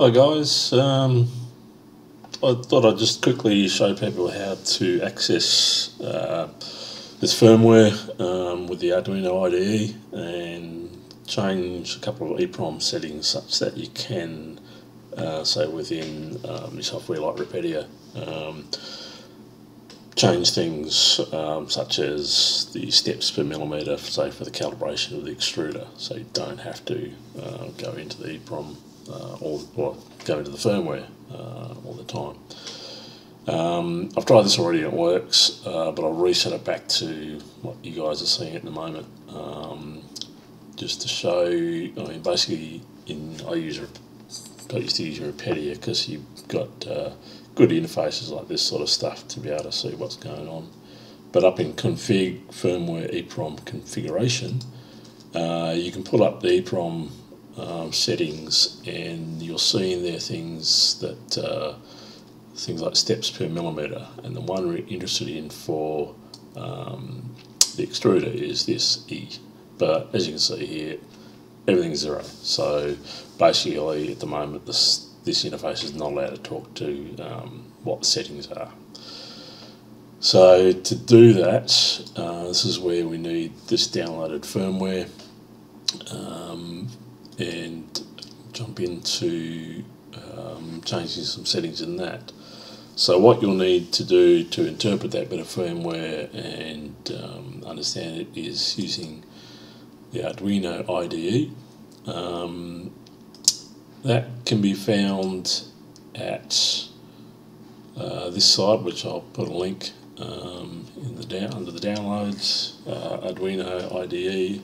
Hi guys, I thought I'd just quickly show people how to access this firmware with the Arduino IDE and change a couple of EEPROM settings such that you can, say within your software like Rapide, change things such as the steps per millimetre, say for the calibration of the extruder, so you don't have to go into the EEPROM or go into the firmware all the time. I've tried this already and it works, but I'll reset it back to what you guys are seeing at the moment, just to show. I mean, basically, I used to use Rapide because you've got good interfaces like this sort of stuff to be able to see what's going on. But up in config, firmware, EEPROM configuration, you can pull up the EEPROM settings, and you'll see in there things that things like steps per millimetre, and the one we're interested in for the extruder is this E. But as you can see here, everything's 0. So basically, at the moment, this interface is not allowed to talk to what the settings are. So to do that, this is where we need this downloaded firmware, and jump into changing some settings in that. So what you'll need to do to interpret that bit of firmware and understand it is using the Arduino IDE. That can be found at this site, which I'll put a link under the downloads. Arduino IDE.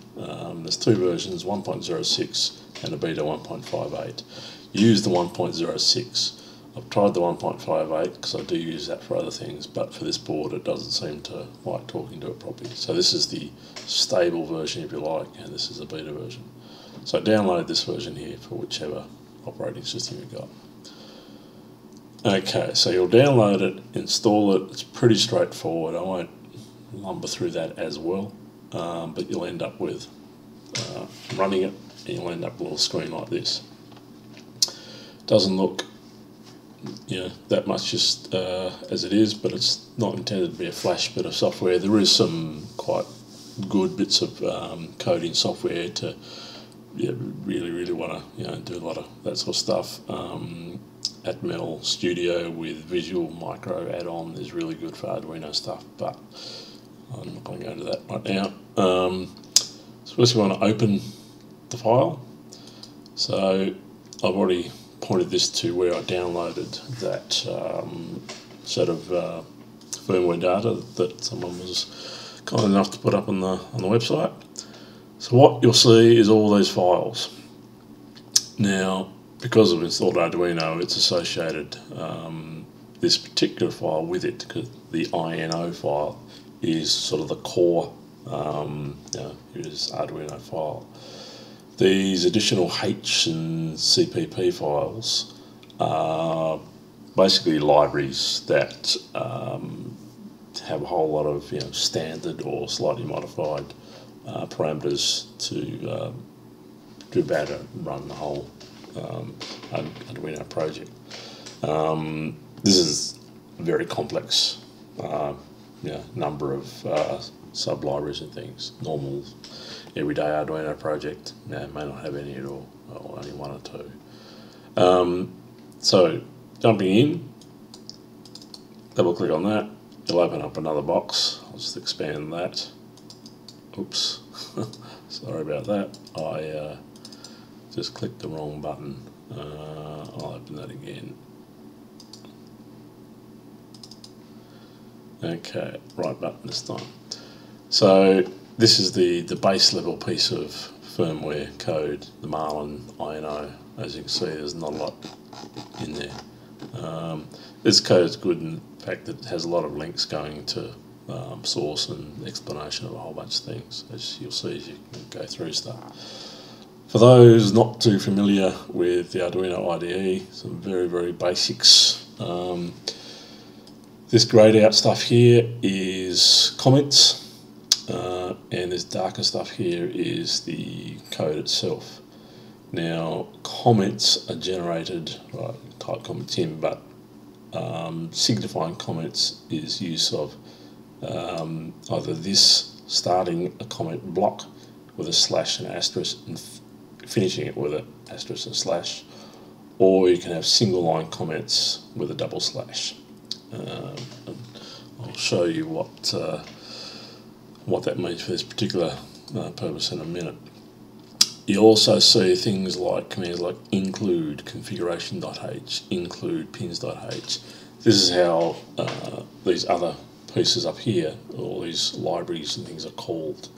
There's two versions, 1.06 and a beta 1.58. Use the 1.06. I've tried the 1.58 because I do use that for other things, but for this board it doesn't seem to like talking to it properly. So this is the stable version, if you like, and this is the beta version. So download this version here for whichever operating system you've got. Okay, so you'll download it, install it. It's pretty straightforward. I won't lumber through that as well, but you'll end up with running it, and you'll end up with a little screen like this. Doesn't look, that much just as it is, but it's not intended to be a flash bit of software. There is some quite good bits of coding software to really want to do a lot of that sort of stuff. Atmel Studio with Visual Micro add-on is really good for Arduino stuff, but I'm not going to go into that right now. So first we want to open the file. So I've already pointed this to where I downloaded that set of firmware data that someone was kind enough to put up on the website. So what you'll see is all these files. Now, because I've installed Arduino, it's associated this particular file with it, because the INO file is sort of the core Arduino file. These additional H and CPP files are basically libraries that have a whole lot of standard or slightly modified parameters to be able to run the whole Arduino project. This is a very complex number of sub-libraries and things. Normal everyday Arduino project may not have any at all, or only one or two. So jumping in, double click on that, you'll open up another box. I'll just expand that. Oops, sorry about that. I just clicked the wrong button. I'll open that again. Okay, right button this time. So this is the base level piece of firmware code, the Marlin INO. As you can see, there's not a lot in there. This code is good in the fact that it has a lot of links going to source and explanation of a whole bunch of things, as you'll see as you go through stuff. For those not too familiar with the Arduino IDE, some very basics. This greyed out stuff here is comments, and this darker stuff here is the code itself. Now, comments are generated, right, type comments in, but signifying comments is use of either this starting a comment block with a slash and asterisk and finishing it with an asterisk and slash, or you can have single line comments with a double slash. And I'll show you what that means for this particular purpose in a minute. You also see things like commands like include configuration.h, include pins.h. This is how these other pieces up here, all these libraries and things are called.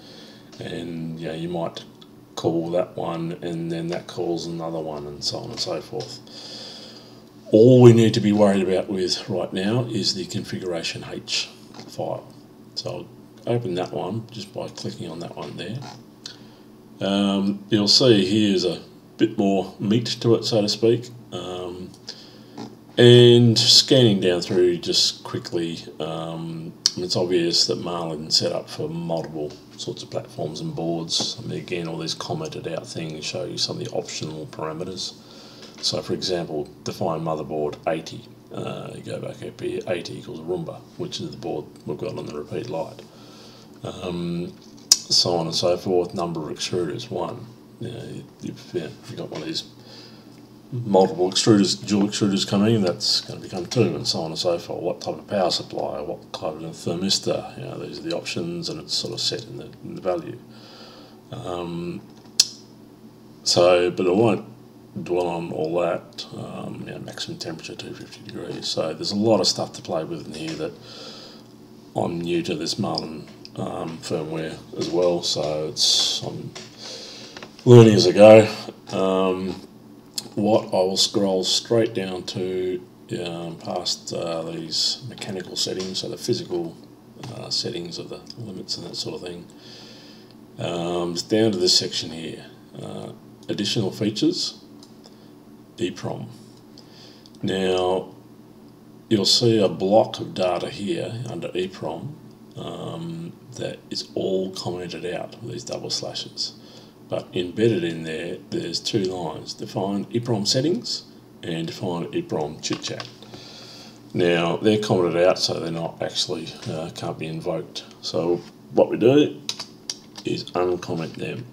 And you might call that one and then that calls another one and so on and so forth. All we need to be worried about with right now is the configuration H file. So I'll open that one just by clicking on that one there. You'll see here's a bit more meat to it, so to speak. And scanning down through just quickly, it's obvious that Marlin set up for multiple sorts of platforms and boards. I mean, again, all these commented out things show you some of the optional parameters. So for example, define motherboard 80. You go back up here, 80 equals Roomba, which is the board we've got on the Rapide Lite. So on and so forth. Number of extruders, 1. You've got one of these multiple extruders, dual extruders coming in, that's going to become 2, and so on and so forth. What type of power supply, what type of thermistor, these are the options, and it's sort of set in the value. But I won't dwell on all that. Maximum temperature 250 degrees. So there's a lot of stuff to play with in here that I'm new to this Marlin firmware as well, so I'm learning as I go. What I will scroll straight down to past these mechanical settings, so the physical settings of the limits and that sort of thing. It's down to this section here, additional features, EEPROM. Now you'll see a block of data here under EEPROM that is all commented out with these double slashes. But embedded in there, there's 2 lines, define EEPROM settings and define EEPROM chit chat. Now they're commented out, so they're not actually, can't be invoked. So what we do is uncomment them.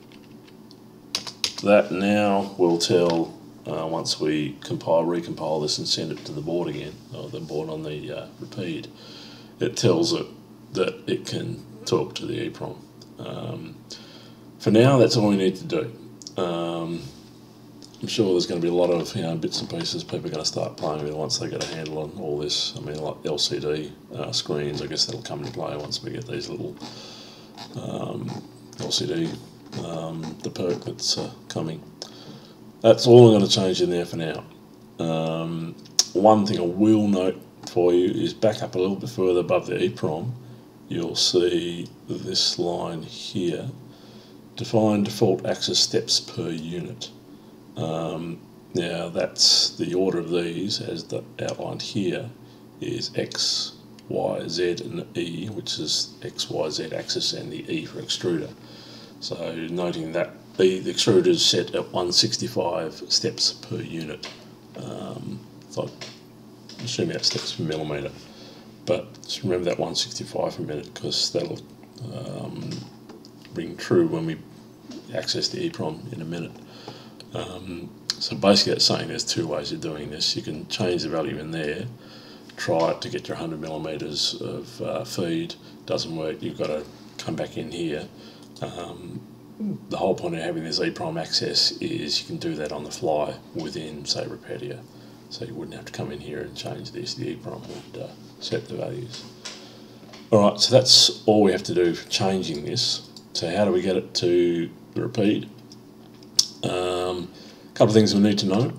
That now will tell, once we recompile this and send it to the board again, or the board on the Rapide, it tells it that it can talk to the EEPROM. For now, that's all we need to do. I'm sure there's going to be a lot of bits and pieces people are going to start playing with once they get a handle on all this. I mean, like LCD screens, I guess that'll come into play once we get these little LCD, the perk that's coming. That's all I'm going to change in there for now. One thing I will note for you is back up a little bit further above the EEPROM, you'll see this line here. Define default access steps per unit. Now that's the order of these as outlined here is X, Y, Z and E, which is X, Y, Z axis and the E for extruder. So noting that the extruder is set at 165 steps per unit. So I'm assuming that steps per millimetre. But just remember that 165 for a minute, because that'll ring true when we access the EEPROM in a minute. So basically that's saying there's 2 ways of doing this. You can change the value in there, try it to get your 100 millimetres of feed. Doesn't work, you've got to come back in here. The whole point of having this EEPROM access is you can do that on the fly within, say, Rapide. So you wouldn't have to come in here and change this. The EEPROM would set the values. Alright, so that's all we have to do for changing this. So how do we get it to the Rapide? A couple of things we need to know.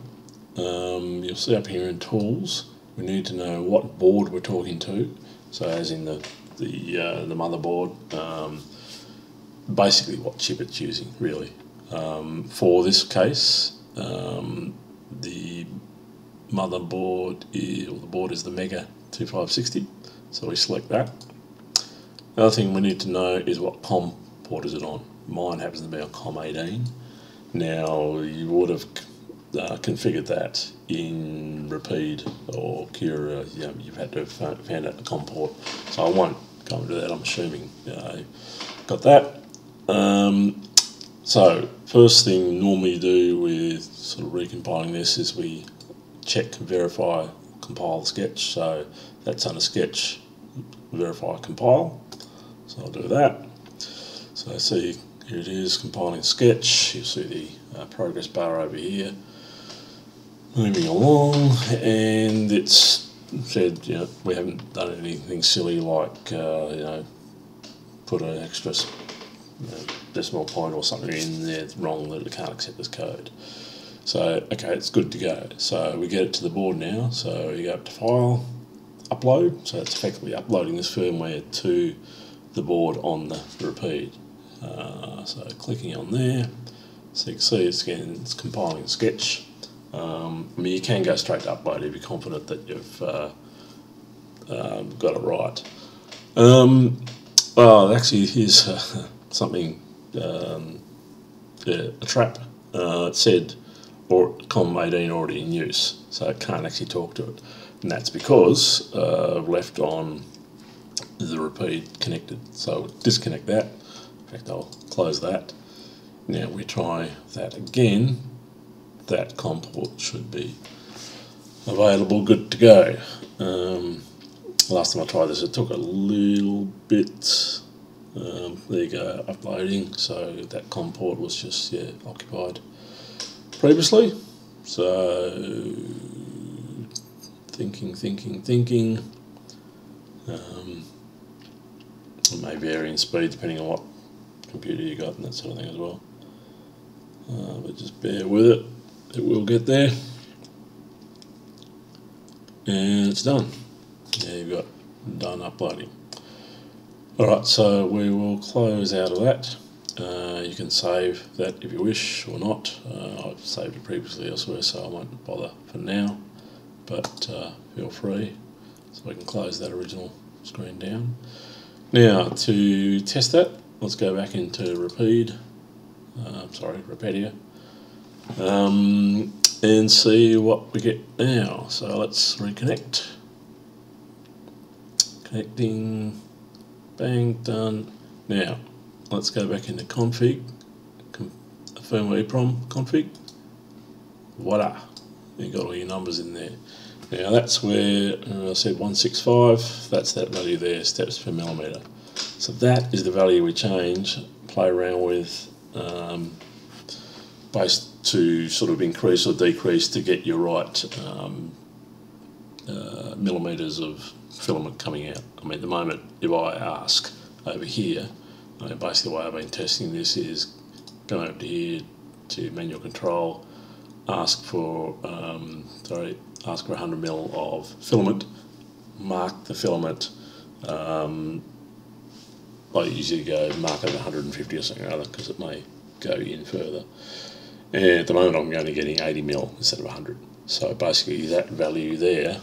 You'll see up here in Tools, we need to know what board we're talking to. So as in the motherboard, basically what chip it's using, really. For this case, the motherboard the board is the Mega 2560, so we select that. The other thing we need to know is what COM port is it on. Mine happens to be on COM 18. Now you would have configured that in Rapide or Cura. You've had to have found out the COM port, so I won't go into that. I'm assuming got that. So first thing normally you do with sort of recompiling this is we check, verify, compile the sketch. So that's under sketch, verify, compile. So I'll do that. So see, here it is, compiling sketch. You'll see the progress bar over here. Moving along, and it's said, we haven't done anything silly like, put an extra decimal point or something in there wrong that it can't accept this code. So, okay, it's good to go. So we get it to the board now. So you go up to File, Upload. So it's effectively uploading this firmware to the board on the Rapide. So clicking on there, so you can see it's compiling the sketch. I mean, you can go straight to upload if you're confident that you've got it right. Well, actually, here's something, a trap. It said COM18 already in use, so it can't actually talk to it. And that's because I've left on the Rapide connected. So disconnect that. In fact, I'll close that. Now we try that again. That COM port should be available, good to go. Last time I tried this, it took a little bit. There you go, uploading. So that COM port was just occupied previously. So thinking. It may vary in speed depending on what computer you got and that sort of thing as well. But just bear with it. It will get there, and it's done. There you've got done uploading. Alright, so we will close out of that. You can save that if you wish or not. I've saved it previously elsewhere, so I won't bother for now, but feel free. So we can close that original screen down. Now to test that, let's go back into Rapide. Rapidia. And see what we get now. So let's reconnect. Connecting, bang, done. Now let's go back into config, firmware EEPROM config. Voila, you got all your numbers in there. Now that's where I said 165. That's that value there, steps per millimetre. So that is the value we change, play around with. Based to sort of increase or decrease to get your right millimetres of filament coming out. I mean, at the moment, if I ask over here, basically the way I've been testing this is going over to here to manual control, ask for 100 mil of filament, mark the filament. I usually go mark it 150 or something or other because it may go in further. And at the moment I'm only getting 80 mil instead of 100. So basically that value there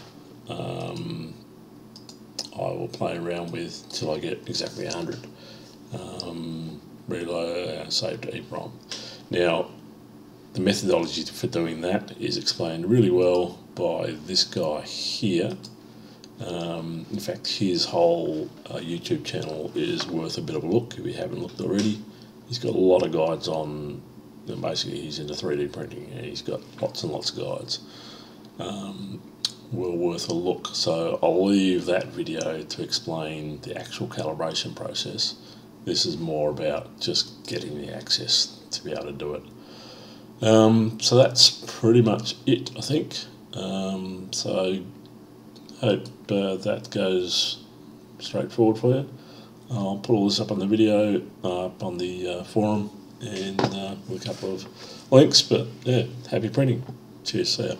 I will play around with till I get exactly 100. Reload, save to EEPROM. Now the methodology for doing that is explained really well by this guy here. In fact, his whole YouTube channel is worth a bit of a look if you haven't looked already. He's got a lot of guides on, basically he's into 3D printing and he's got lots and lots of guides. Well worth a look. So I'll leave that video to explain the actual calibration process. This is more about just getting the access to be able to do it. So that's pretty much it, I think. So hope that goes straightforward for you. I'll put all this up on the video, up on the forum, and with a couple of links. But yeah, happy printing. Cheers, see ya.